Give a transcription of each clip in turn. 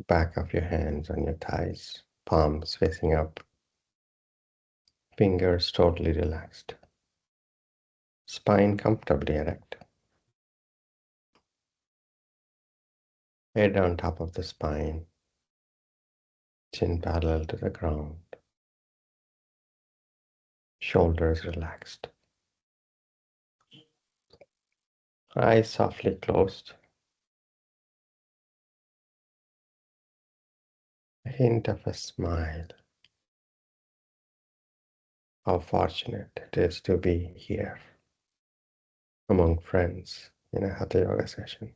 Back of your hands on your thighs, palms facing up, fingers totally relaxed, spine comfortably erect, head on top of the spine, chin parallel to the ground, shoulders relaxed, eyes softly closed, a hint of a smile. How fortunate it is to be here among friends in a Hatha Yoga session.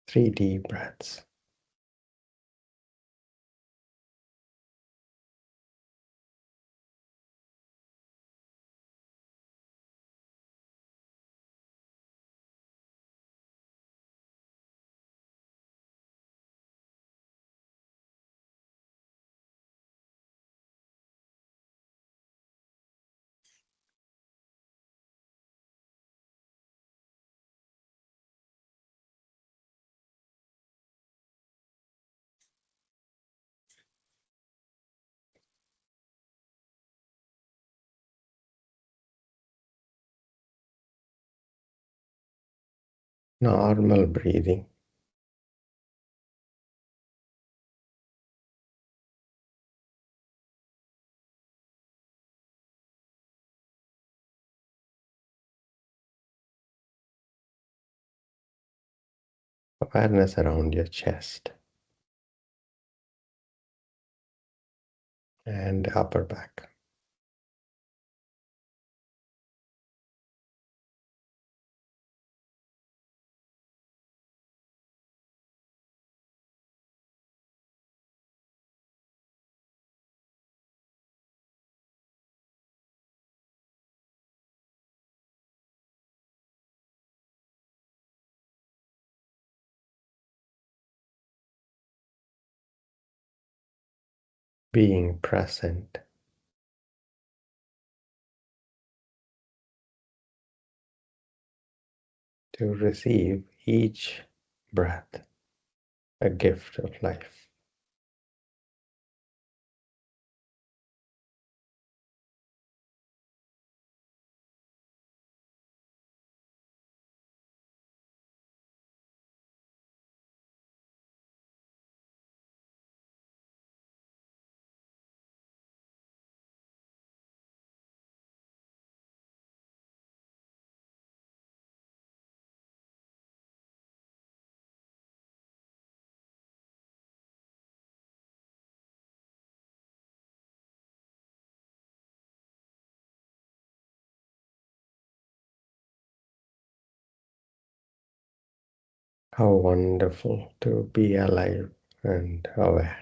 3 deep breaths. Normal breathing. Awareness around your chest and upper back. Being present to receive each breath, a gift of life. How wonderful to be alive and aware.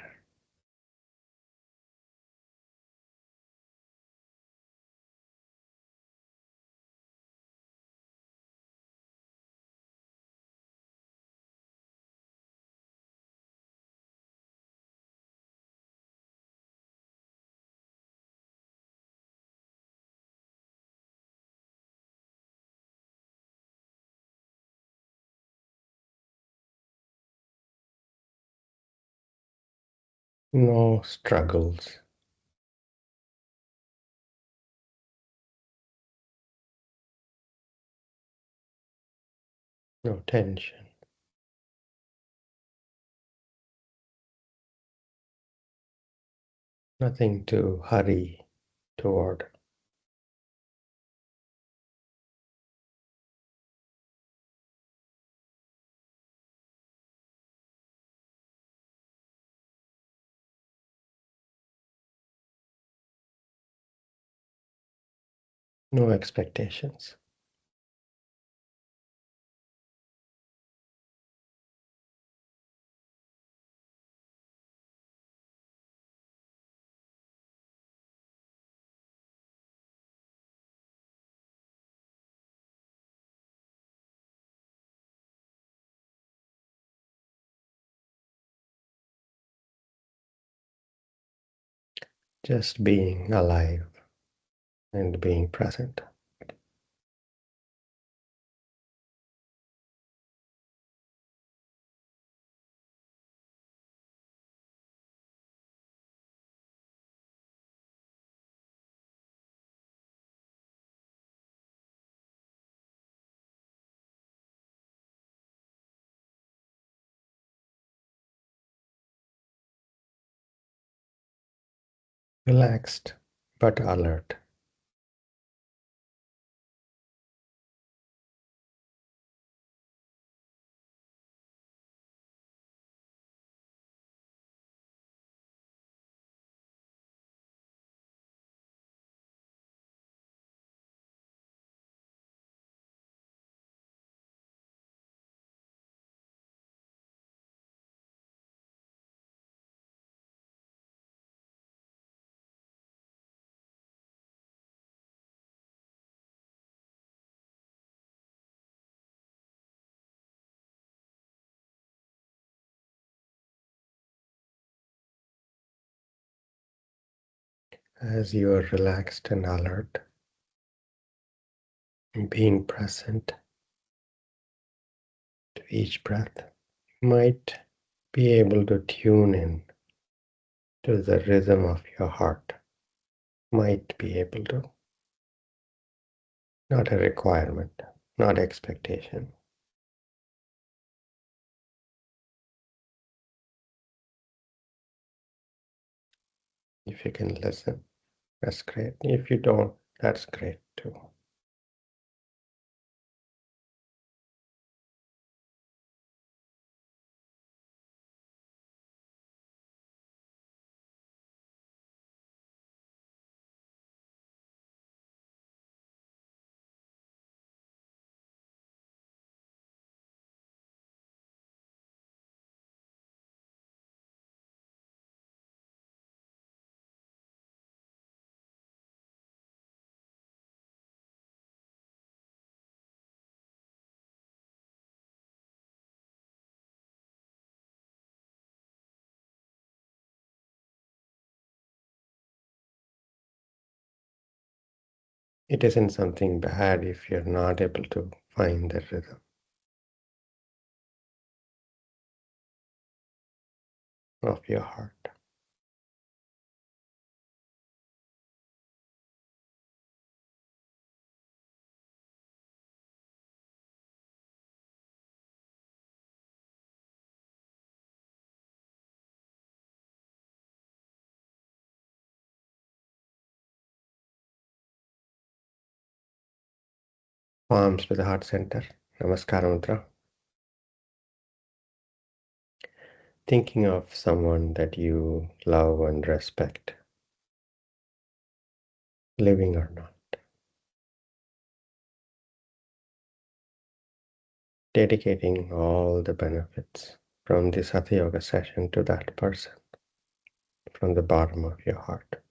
No struggles, no tension, nothing to hurry toward. No expectations. Just being alive and being present. relaxed but alert. As you are relaxed and alert, and being present to each breath, you might be able to tune in to the rhythm of your heart. Might be able to, not a requirement, not expectation. If you can listen, that's great. If you don't, that's great too. It isn't something bad if you're not able to find the rhythm of your heart. Palms to the heart center. Namaskara Mudra. Thinking of someone that you love and respect, living or not. Dedicating all the benefits from this Hatha Yoga session to that person from the bottom of your heart.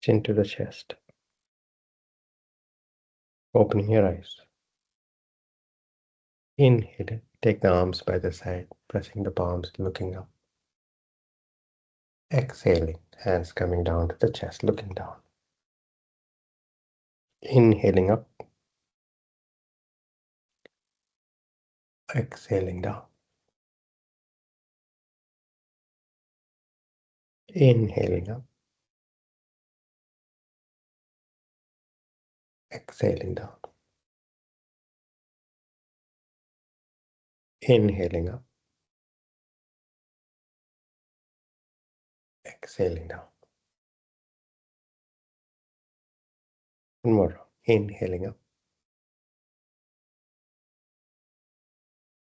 Chin to the chest. Opening your eyes. Inhale. Take the arms by the side, pressing the palms, looking up. Exhaling. Hands coming down to the chest, looking down. Inhaling up. Exhaling down. Inhaling up. Exhaling down. Inhaling up. Exhaling down. One more round. Inhaling up.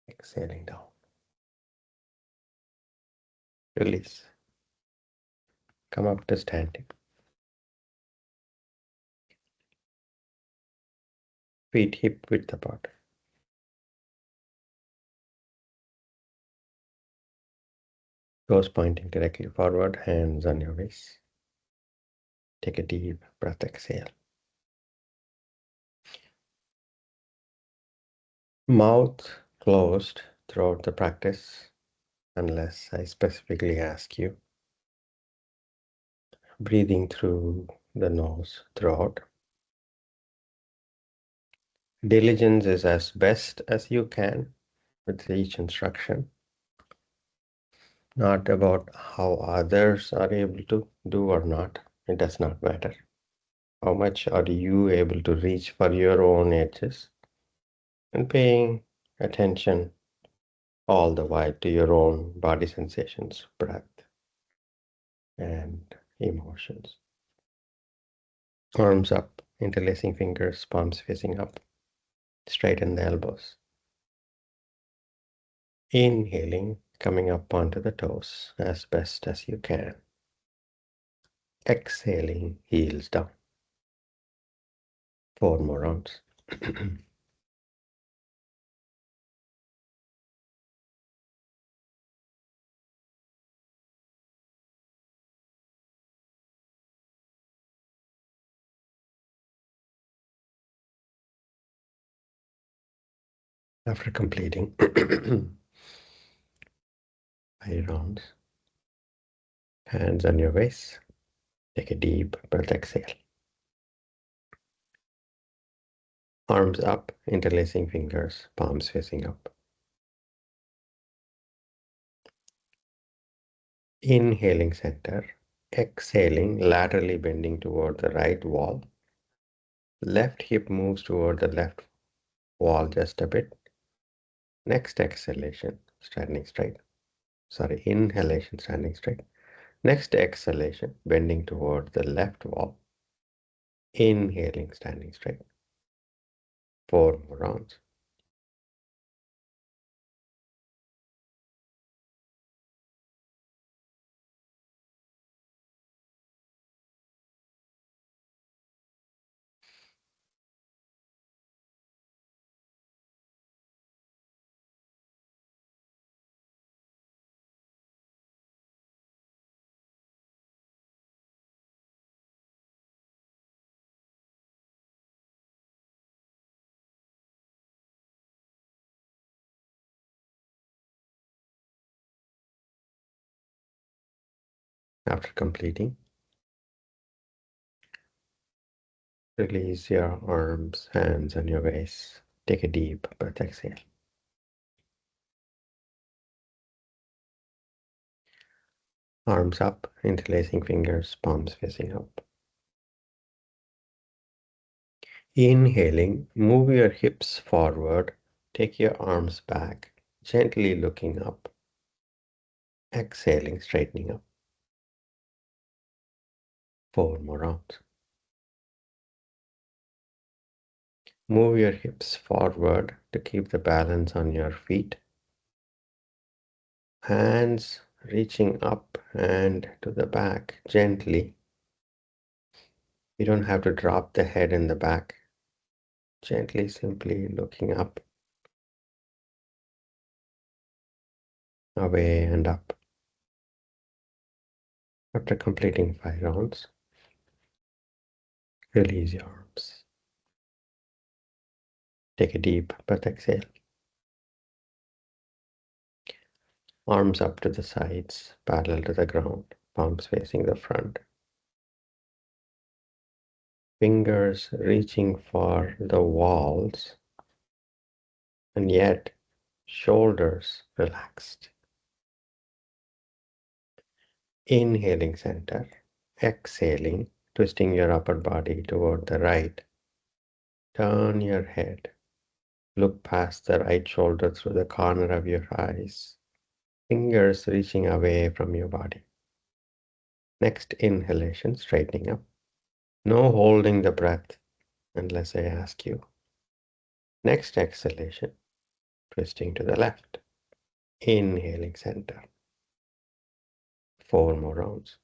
Exhaling down. Release. Come up to standing. Feet hip width apart. Toes pointing directly forward, hands on your waist. Take a deep breath, exhale. Mouth closed throughout the practice, unless I specifically ask you. Breathing through the nose throughout. Diligence is as best as you can with each instruction. Not about how others are able to do or not. It does not matter. How much are you able to reach for your own edges? And paying attention all the while to your own body sensations, breath, and emotions. Arms up, interlacing fingers, palms facing up, straighten the elbows. Inhaling, coming up onto the toes as best as you can. Exhaling, heels down. 4 more rounds. After completing 5 rounds, hands on your waist, take a deep breath, exhale. Arms up, interlacing fingers, palms facing up. Inhaling center, exhaling, laterally bending toward the right wall. Left hip moves toward the left wall just a bit. Next exhalation, standing straight. Sorry, inhalation, standing straight. Next exhalation, bending toward the left wall. Inhaling, standing straight. 4 more rounds. After completing, release your arms, hands on your waist. Take a deep breath, exhale. Arms up, interlacing fingers, palms facing up. Inhaling, move your hips forward, take your arms back, gently looking up. Exhaling, straightening up. 4 more rounds. Move your hips forward to keep the balance on your feet. Hands reaching up and to the back gently. You don't have to drop the head in the back. Gently, simply looking up, away and up. After completing 5 rounds, release your arms. Take a deep breath, exhale. Arms up to the sides, parallel to the ground, palms facing the front. Fingers reaching for the walls, and yet shoulders relaxed. Inhaling center, exhaling, twisting your upper body toward the right. Turn your head. Look past the right shoulder through the corner of your eyes. Fingers reaching away from your body. Next inhalation, straightening up. No holding the breath unless I ask you. Next exhalation, twisting to the left. Inhaling center. 4 more rounds.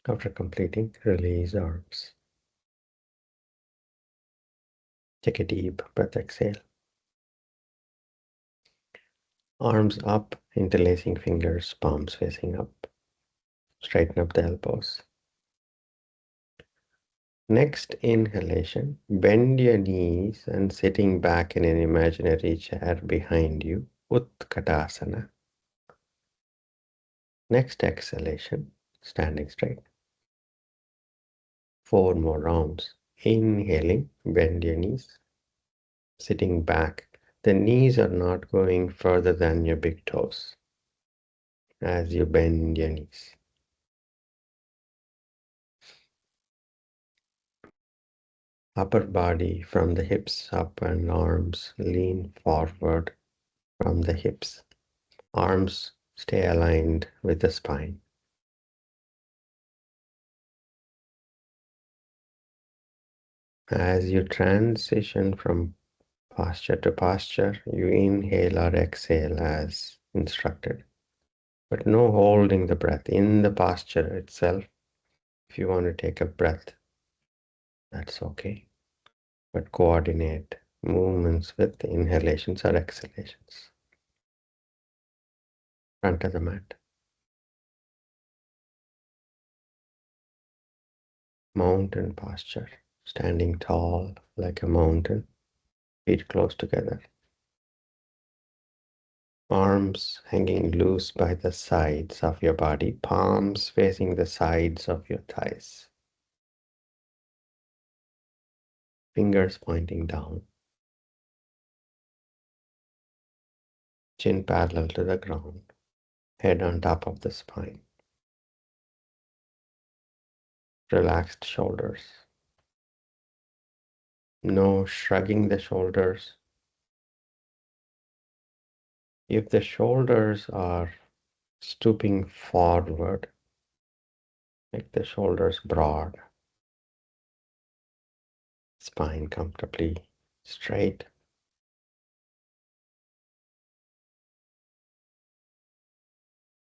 After completing, release arms. Take a deep breath, exhale. Arms up, interlacing fingers, palms facing up. Straighten up the elbows. Next inhalation, bend your knees and sitting back in an imaginary chair behind you, Utkatasana. Next exhalation, standing straight. 4 more rounds. Inhaling, bend your knees, sitting back. The knees are not going further than your big toes as you bend your knees. Upper body from the hips up and arms lean forward from the hips. Arms stay aligned with the spine. As you transition from posture to posture, you inhale or exhale as instructed. But no holding the breath in the posture itself. If you want to take a breath, that's okay. But coordinate movements with inhalations or exhalations. Front of the mat. Mountain posture. Standing tall like a mountain. Feet close together. Arms hanging loose by the sides of your body. Palms facing the sides of your thighs. Fingers pointing down. Chin parallel to the ground. Head on top of the spine. Relaxed shoulders. No shrugging the shoulders. If the shoulders are stooping forward, make the shoulders broad. Spine comfortably straight.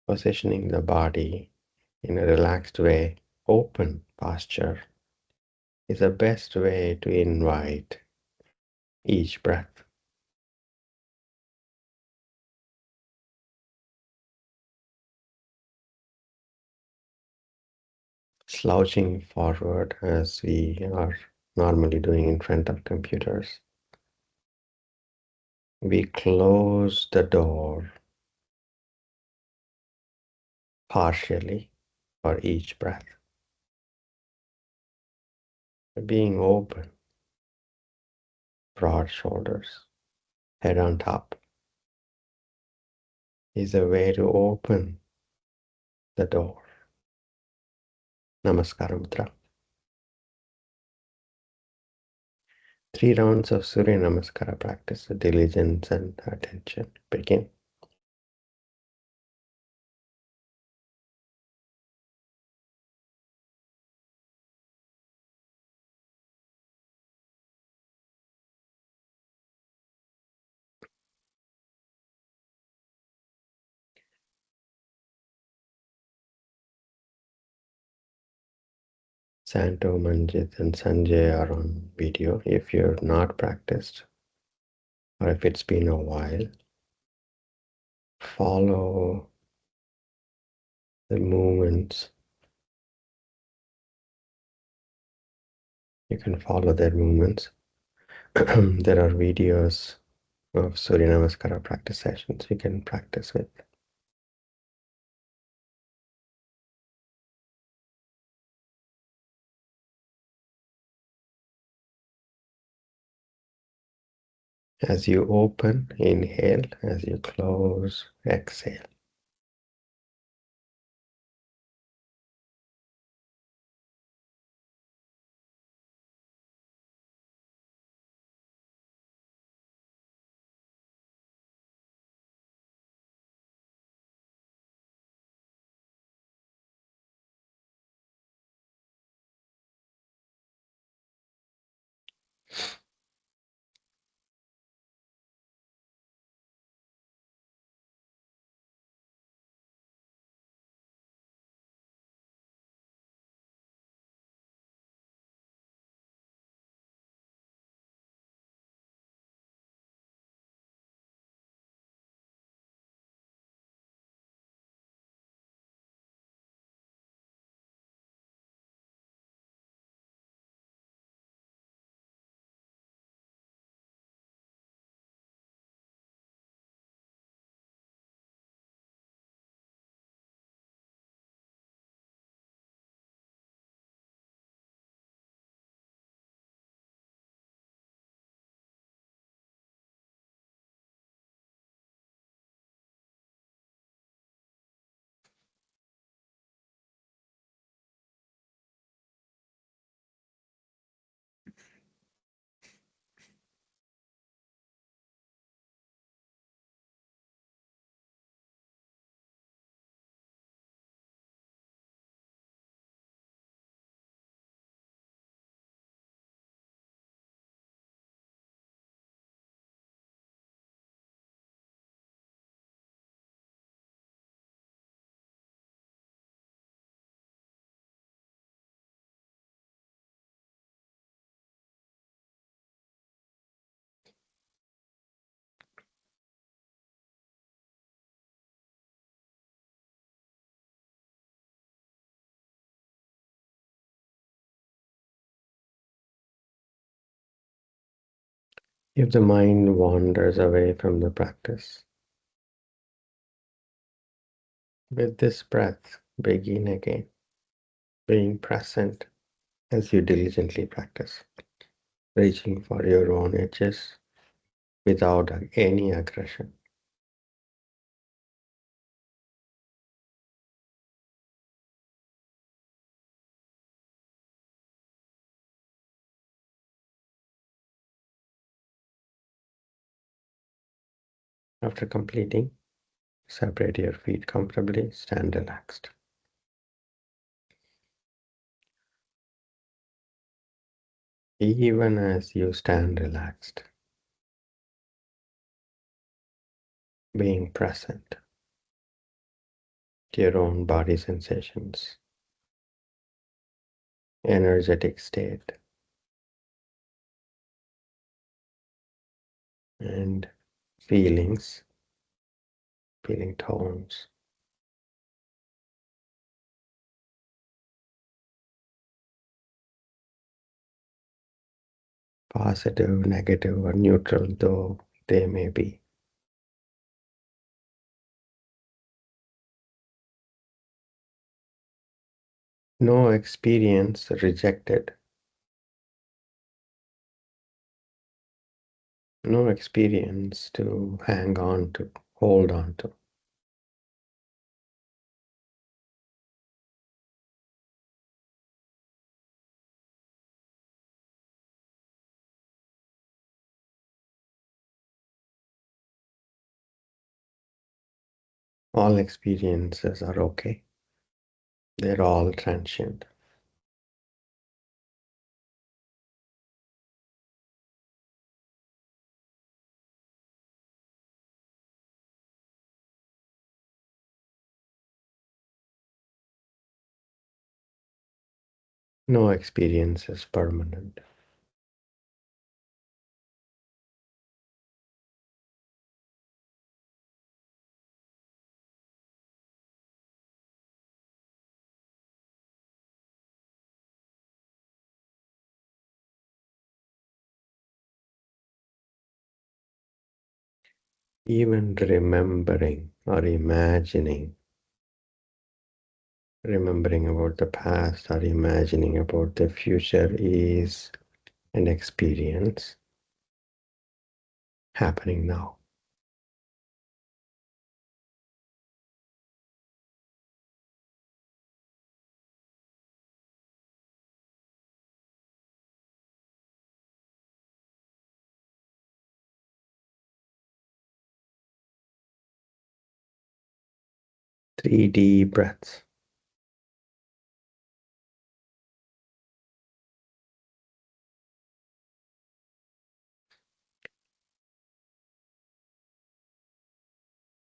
Positioning the body in a relaxed way, open posture is the best way to invite each breath. Slouching forward as we are normally doing in front of computers. We close the door partially for each breath. Being open, broad shoulders, head on top is a way to open the door. Namaskara Mudra. 3 rounds of Surya Namaskara practice with diligence and attention. Begin. Santo, Manjit, and Sanjay are on video. If you're not practiced, or if it's been a while, follow the movements. You can follow their movements. There are videos of Surya Namaskara practice sessions you can practice with. As you open, inhale. As you close, exhale. If the mind wanders away from the practice, with this breath, begin again, being present as you diligently practice, reaching for your own edges without any aggression. After completing, separate your feet comfortably, stand relaxed. Even as you stand relaxed, being present to your own body sensations, energetic state, and feelings, feeling tones, positive, negative, or neutral though they may be. No experience rejected, no experience to hang on to, hold on to. All experiences are okay. They're all transient. No experience is permanent. Even remembering or imagining, remembering about the past or imagining about the future is an experience happening now. Three deep breaths.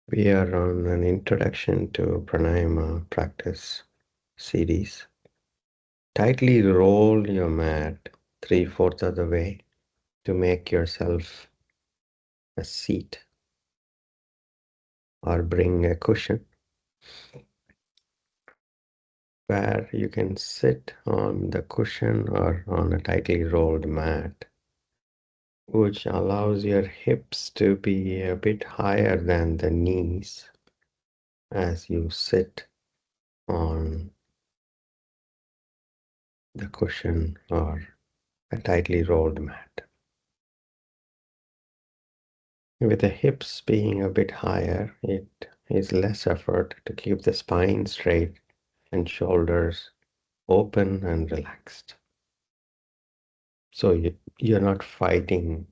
We are on an introduction to Pranayama practice series. Tightly roll your mat 3/4 of the way to make yourself a seat or bring a cushion where you can sit on the cushion or on a tightly rolled mat, which allows your hips to be a bit higher than the knees as you sit on the cushion or a tightly rolled mat. With the hips being a bit higher, it is less effort to keep the spine straight and shoulders open and relaxed. So you're not fighting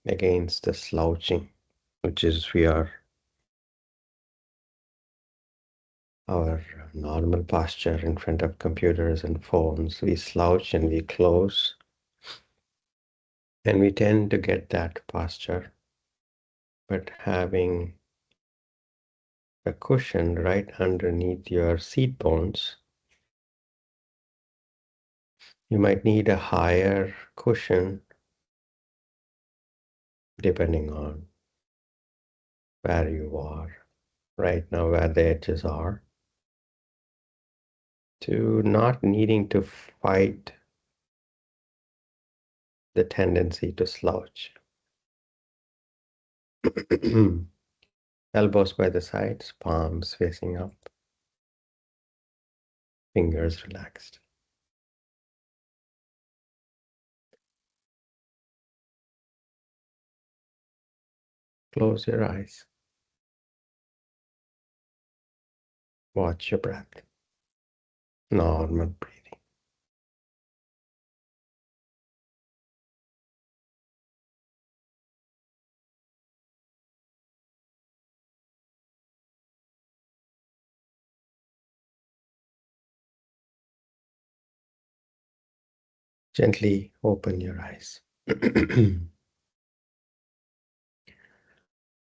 against the slouching, which is our normal posture in front of computers and phones. We slouch and we close, and we tend to get that posture. But having a cushion right underneath your seat bones, you might need a higher cushion depending on where you are right now, where the edges are, to not needing to fight the tendency to slouch. Elbows by the sides, palms facing up, fingers relaxed. Close your eyes. Watch your breath. Normal breathing. Gently open your eyes.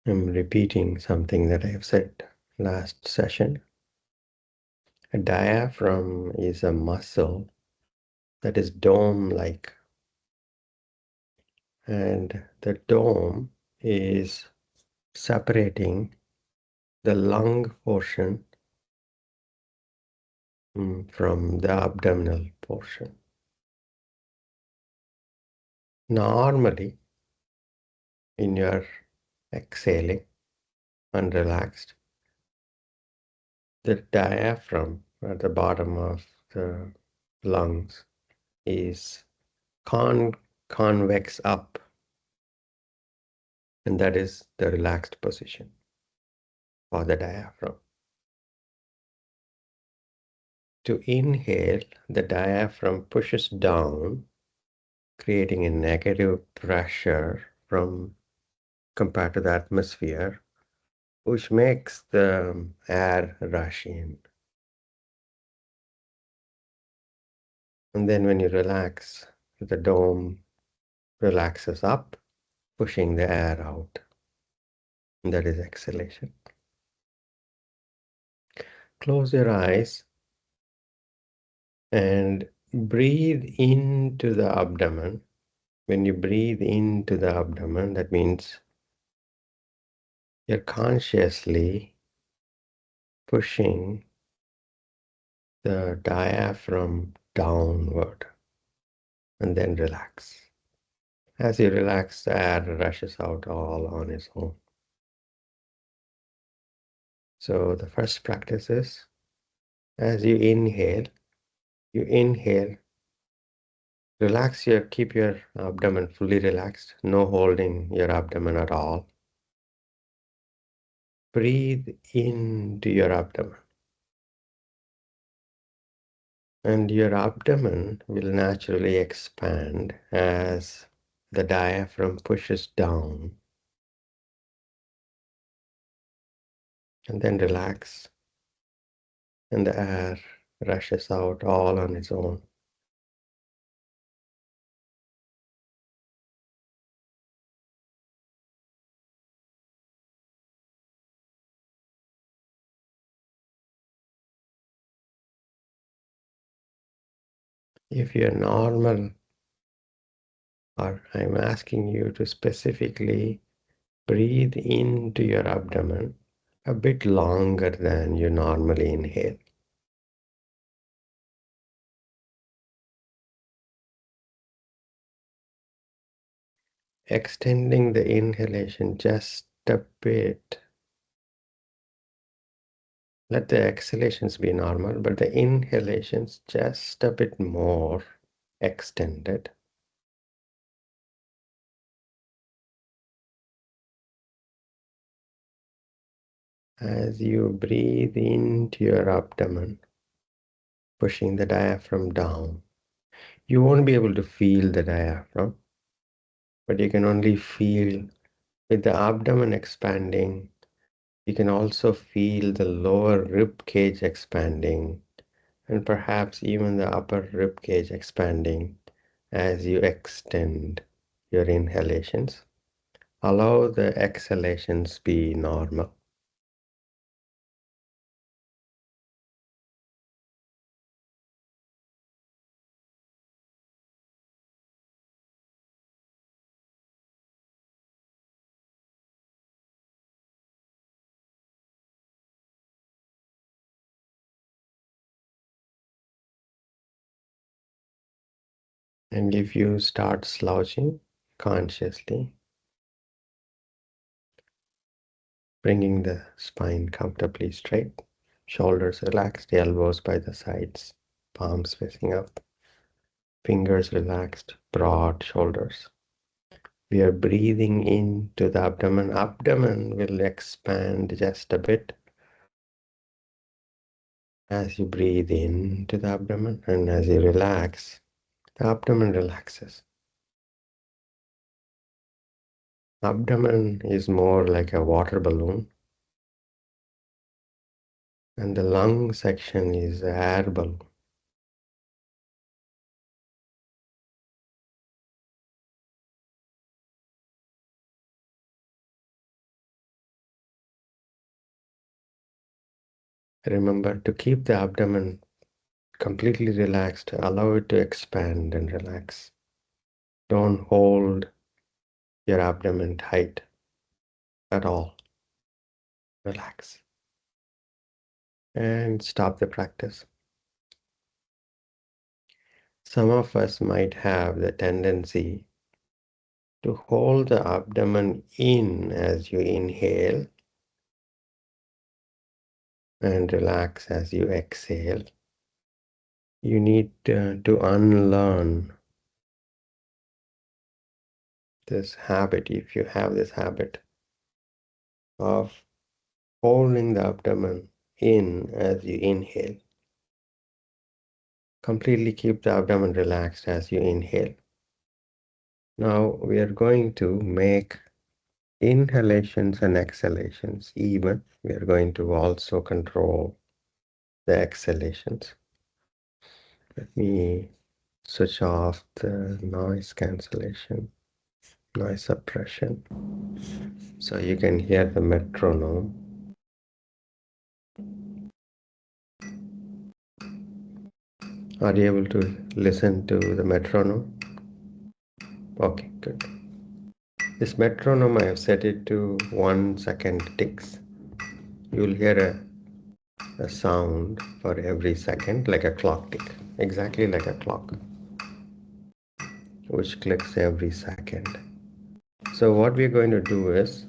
I'm repeating something that I have said last session. A diaphragm is a muscle that is dome-like, and the dome is separating the lung portion from the abdominal portion. Normally, in your exhaling, unrelaxed, the diaphragm at the bottom of the lungs is convex up, and that is the relaxed position for the diaphragm. To inhale, the diaphragm pushes down, creating a negative pressure from compared to the atmosphere, which makes the air rush in. And then when you relax, the dome relaxes up, pushing the air out. And that is exhalation. Close your eyes and breathe into the abdomen. When you breathe into the abdomen, that means you're consciously pushing the diaphragm downward and then relax. As you relax, the air rushes out all on its own. So the first practice is, as you inhale, keep your abdomen fully relaxed, no holding your abdomen at all. Breathe into your abdomen. And your abdomen will naturally expand as the diaphragm pushes down. And then relax, and the air rushes out all on its own. If you're normal, or I'm asking you to specifically breathe into your abdomen a bit longer than you normally inhale. Extending the inhalation just a bit. Let the exhalations be normal, but the inhalations just a bit more extended. As you breathe into your abdomen, pushing the diaphragm down, you won't be able to feel the diaphragm, but you can only feel with the abdomen expanding. You can also feel the lower rib cage expanding, and perhaps even the upper rib cage expanding as you extend your inhalations. Allow the exhalations be normal. And if you start slouching consciously, bringing the spine comfortably straight, shoulders relaxed, elbows by the sides, palms facing up, fingers relaxed, broad shoulders. We are breathing into the abdomen. Abdomen will expand just a bit as you breathe into the abdomen, and as you relax, the abdomen relaxes. Abdomen is more like a water balloon, and the lung section is air balloon. Remember to keep the abdomen completely relaxed. Allow it to expand and relax. Don't hold your abdomen tight at all. Relax and stop the practice. Some of us might have the tendency to hold the abdomen in as you inhale and relax as you exhale. You need to unlearn this habit, if you have this habit of holding the abdomen in as you inhale. Completely keep the abdomen relaxed as you inhale. Now we are going to make inhalations and exhalations even. We are going to also control the exhalations. Let me switch off the noise cancellation, noise suppression, so you can hear the metronome. Are you able to listen to the metronome? Okay, good. This metronome, I have set it to 1 second ticks. You'll hear a sound for every second, like a clock tick, exactly like a clock, which clicks every second. So what we're going to do is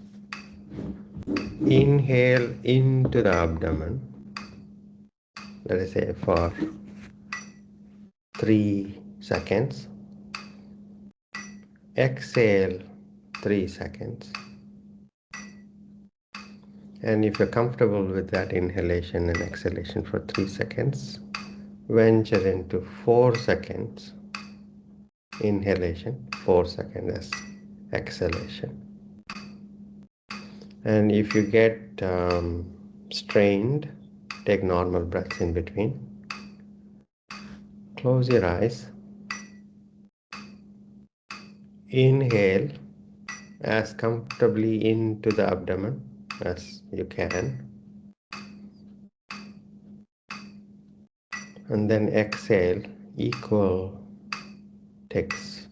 inhale into the abdomen, let us say for 3 seconds, exhale 3 seconds, and if you're comfortable with that inhalation and exhalation for 3 seconds, venture into 4 seconds inhalation, 4 seconds exhalation. And if you get strained, take normal breaths in between. Close your eyes. Inhale as comfortably into the abdomen as you can. And then exhale equal ticks.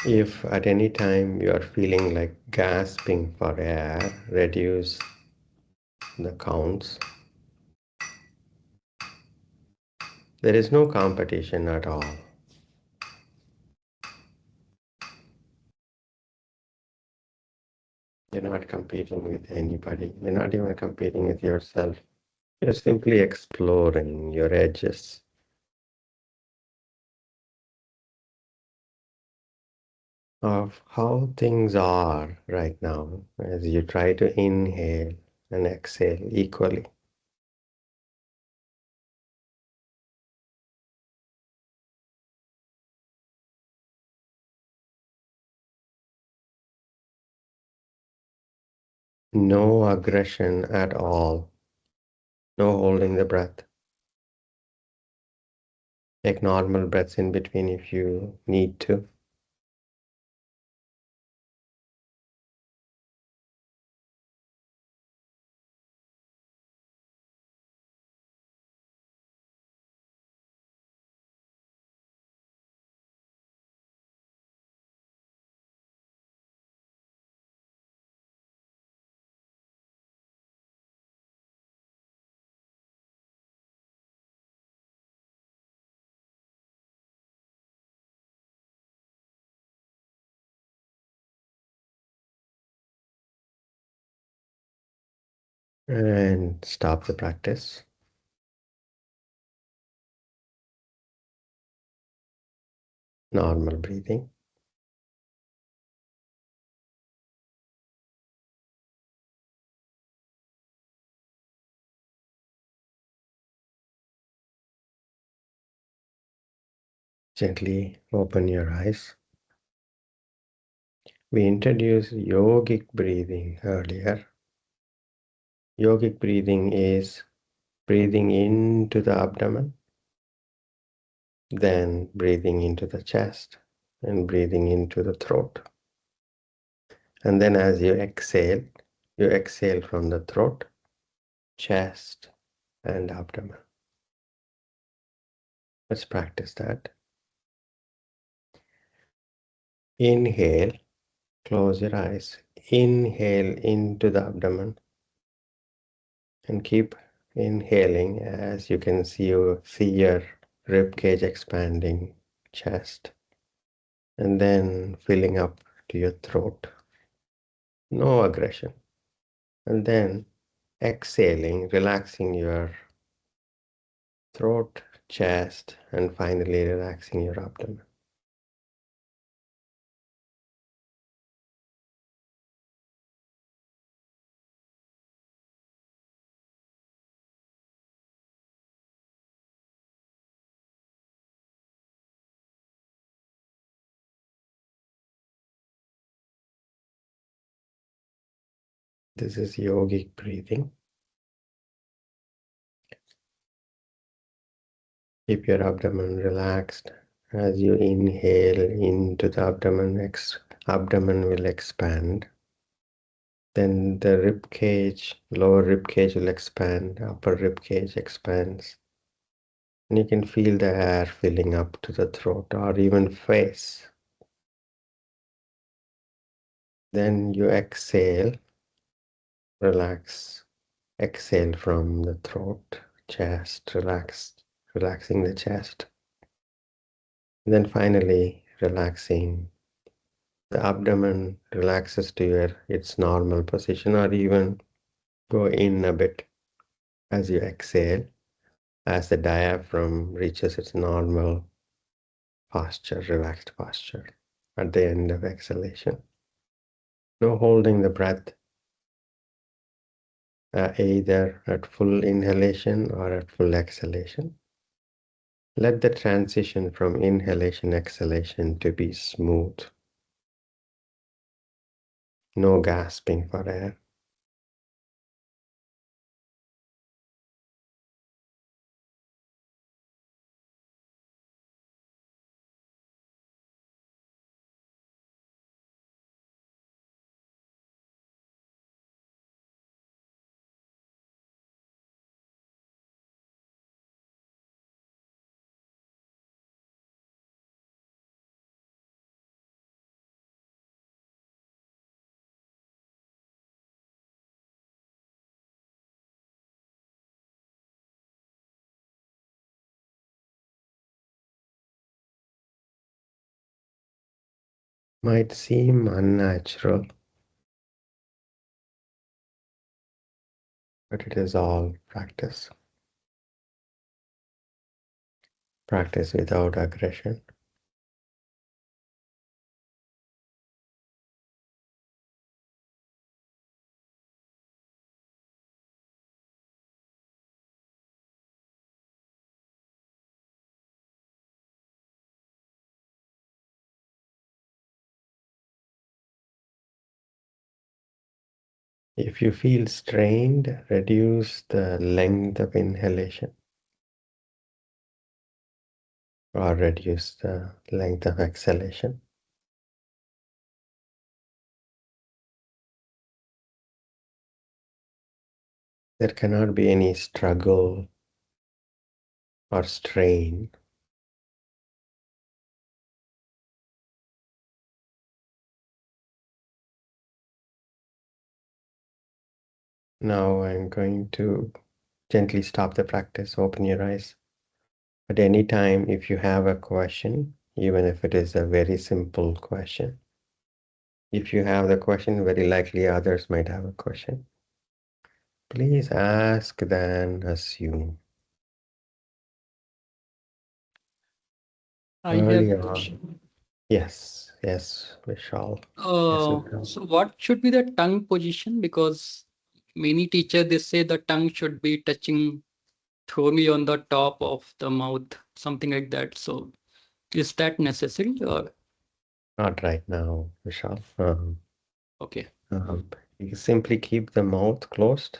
If at any time you are feeling like gasping for air, reduce the counts. There is no competition at all. You're not competing with anybody. You're not even competing with yourself. You're simply exploring your edges. Of how things are right now as you try to inhale and exhale equally. No aggression at all. No holding the breath. Take normal breaths in between if you need to. And stop the practice. Normal breathing. Gently open your eyes. We introduced yogic breathing earlier. Yogic breathing is breathing into the abdomen, then breathing into the chest, and breathing into the throat. And then as you exhale from the throat, chest, and abdomen. Let's practice that. Inhale, close your eyes. Inhale into the abdomen and keep inhaling as you can see your rib cage expanding, chest, and then filling up to your throat. No aggression. And then exhaling, relaxing your throat, chest, and finally relaxing your abdomen. This is yogic breathing. Keep your abdomen relaxed. As you inhale into the abdomen, abdomen will expand. Then the rib cage, lower rib cage will expand, upper rib cage expands. And you can feel the air filling up to the throat or even face. Then you exhale, relax. Exhale from the throat, chest, relaxing the chest. And then finally relaxing the abdomen relaxes to its normal position or even go in a bit as you exhale, as the diaphragm reaches its normal posture, relaxed posture at the end of exhalation. No holding the breath, either at full inhalation or at full exhalation. Let the transition from inhalation, exhalation to be smooth. No gasping for air. Might seem unnatural, but it is all practice. Practice without aggression. If you feel strained, reduce the length of inhalation or reduce the length of exhalation. There cannot be any struggle or strain. Now I'm going to gently stop the practice, open your eyes. At any time, if you have a question, even if it is a very simple question, if you have the question, very likely others might have a question. Please ask, then assume. I have a Earlier on. question. Yes, Vishal. Yes, Vishal. So what should be the tongue position? Because many teachers they say the tongue should be touching firmly on the top of the mouth, something like that. So is that necessary or Not right now, Vishal. okay? Um, you simply keep the mouth closed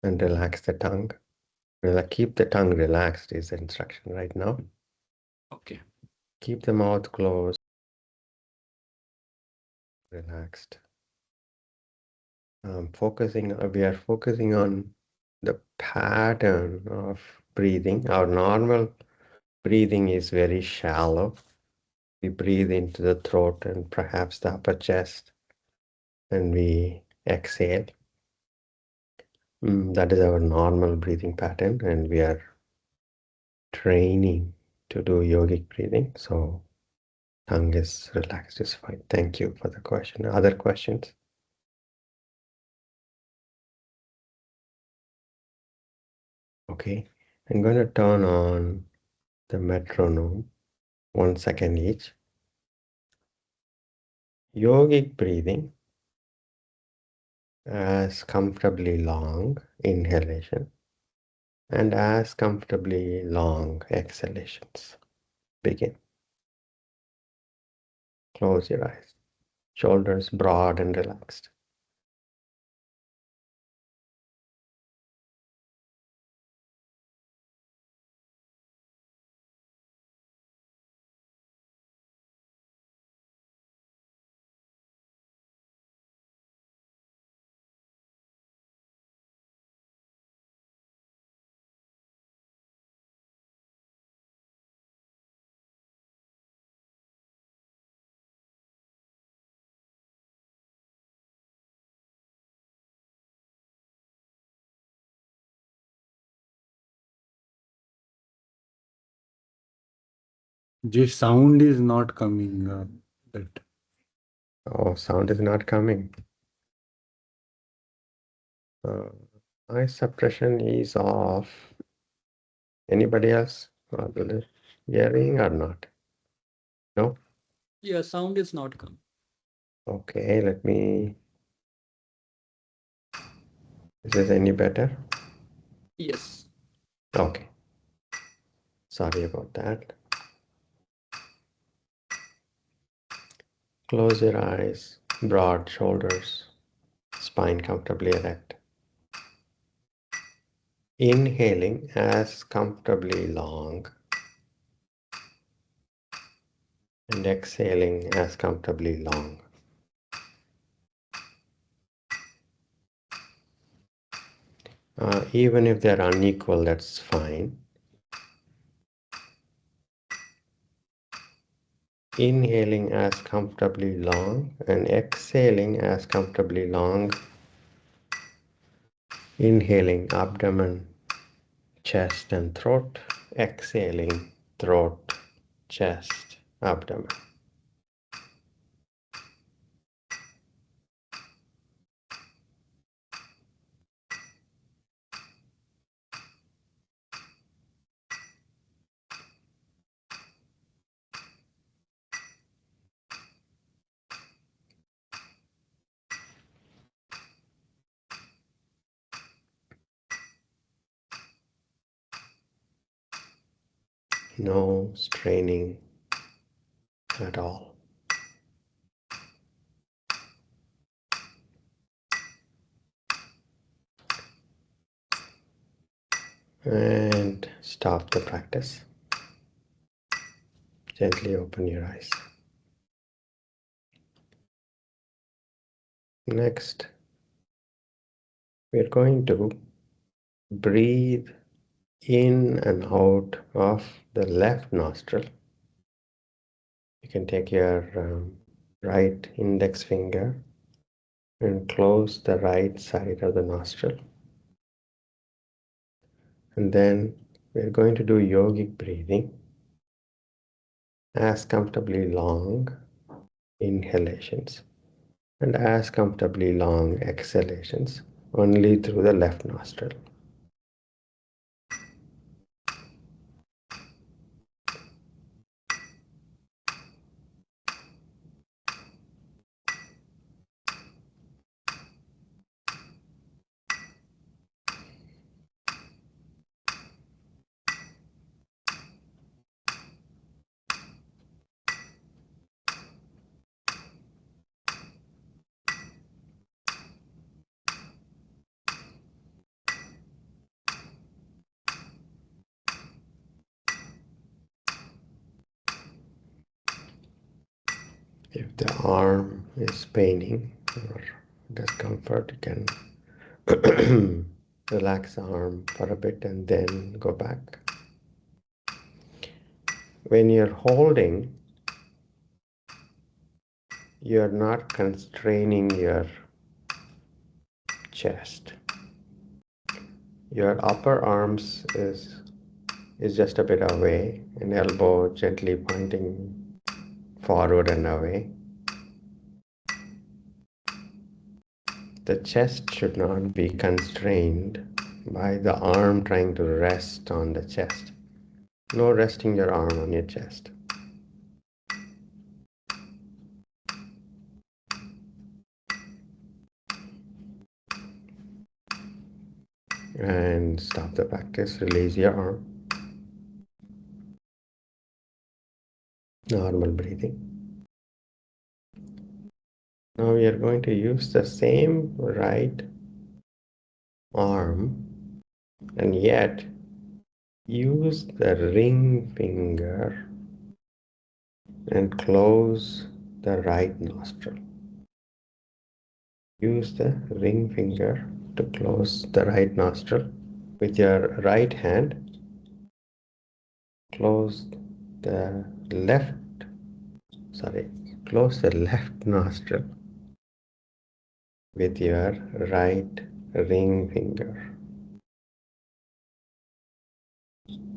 and relax the tongue. Keep the tongue relaxed is the instruction right now. Okay. Keep the mouth closed, relaxed. We are focusing on the pattern of breathing. Our normal breathing is very shallow. We breathe into the throat and perhaps the upper chest, and we exhale. That is our normal breathing pattern, and we are training to do yogic breathing. So tongue is relaxed is fine. Thank you for the question. Other questions? Okay, I'm going to turn on the metronome, 1 second each. Yogic breathing as comfortably long inhalation and as comfortably long exhalations. Begin. Close your eyes. Shoulders broad and relaxed. The sound is not coming. That Oh, sound is not coming. Uh, Noise suppression is off. Anybody else? Are they hearing or not? No? Yeah, sound is not coming. Okay, let me. Is this any better? Yes. Okay. Sorry about that. Close your eyes, broad shoulders, spine comfortably erect. Inhaling as comfortably long and exhaling as comfortably long. Even if they're unequal, that's fine. Inhaling as comfortably long and exhaling as comfortably long. Inhaling abdomen, chest and throat. Exhaling throat, chest, abdomen. No straining at all. And stop the practice. Gently open your eyes. Next, we're going to breathe in and out of the left nostril. You can take your right index finger and close the right side of the nostril. And then we're going to do yogic breathing as comfortably long inhalations and as comfortably long exhalations. only through the left nostril. If the arm is paining or discomfort, you can relax the arm for a bit and then go back. When you're holding, you're not constraining your chest. Your upper arms is just a bit away, an elbow gently pointing forward and away. The chest should not be constrained by the arm trying to rest on the chest. No resting your arm on your chest. And stop the practice, release your arm. Normal breathing. Now we are going to use the same right arm and yet use the ring finger and close the right nostril. Use the ring finger to close the right nostril. With your right hand, close the left, close the left nostril with your right ring finger.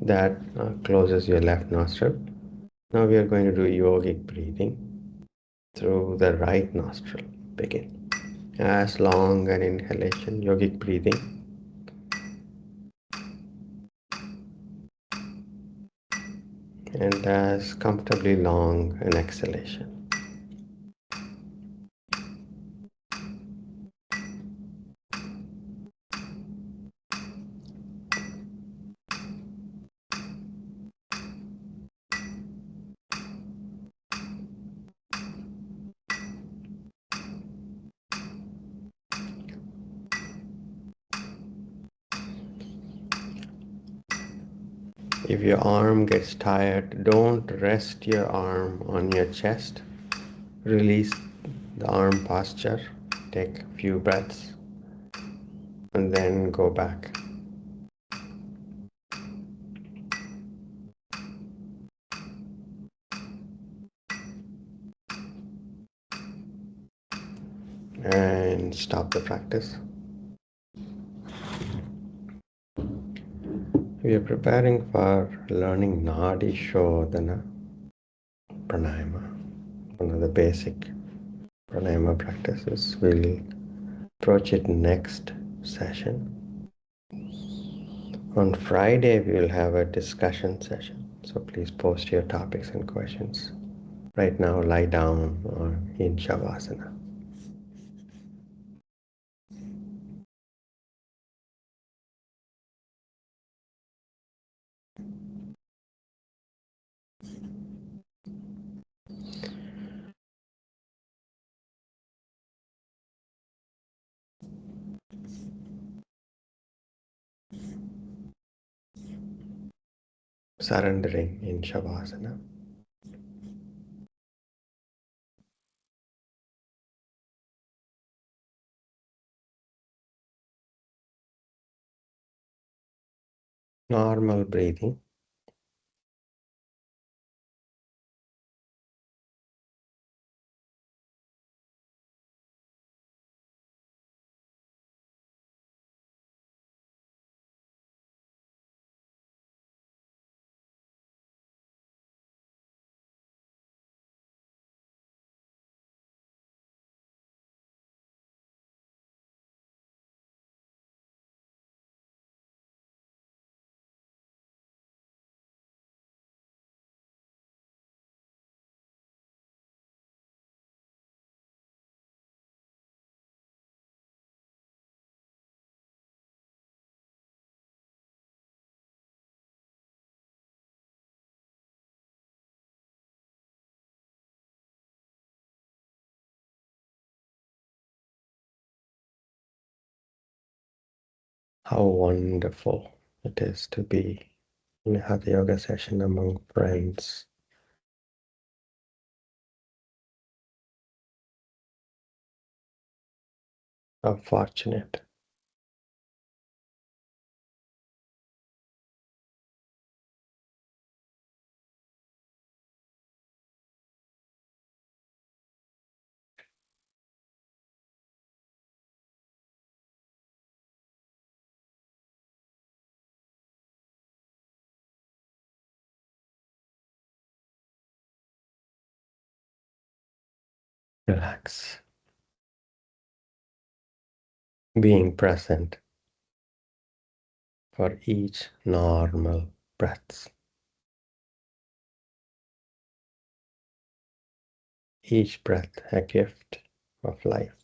That closes your left nostril. Now we are going to do yogic breathing through the right nostril. Begin. As long an inhalation, yogic breathing. And as comfortably long an exhalation. If your arm gets tired, don't rest your arm on your chest. Release the arm posture. Take a few breaths and then go back. And stop the practice. We are preparing for learning Nadi Shodhana Pranayama, one of the basic pranayama practices. We'll approach it next session. On Friday, we will have a discussion session. So please post your topics and questions. Right now, lie down or in Shavasana. Surrendering in Shavasana. Normal breathing. How wonderful it is to be in a Hatha Yoga session among friends. How fortunate. Relax. Being present for each normal breath. Each breath a gift of life.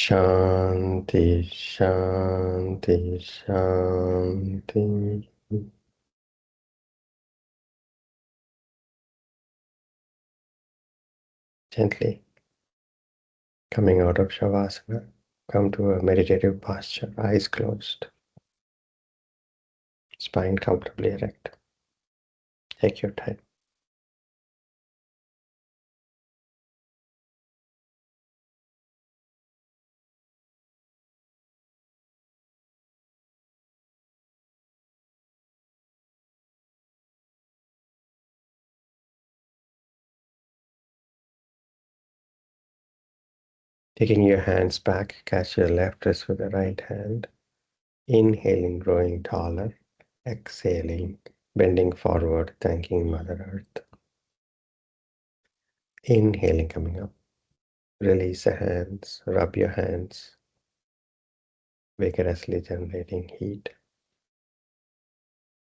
Shanti, Shanti, Shanti. Gently coming out of Shavasana, come to a meditative posture, eyes closed, spine comfortably erect. Take your time. Taking your hands back, catch your left wrist with the right hand. Inhaling, growing taller. Exhaling, bending forward, thanking Mother Earth. Inhaling, coming up. Release the hands, rub your hands, vigorously generating heat.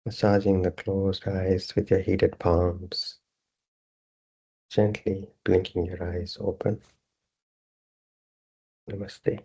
Massaging the closed eyes with your heated palms. Gently blinking your eyes open. Namaste.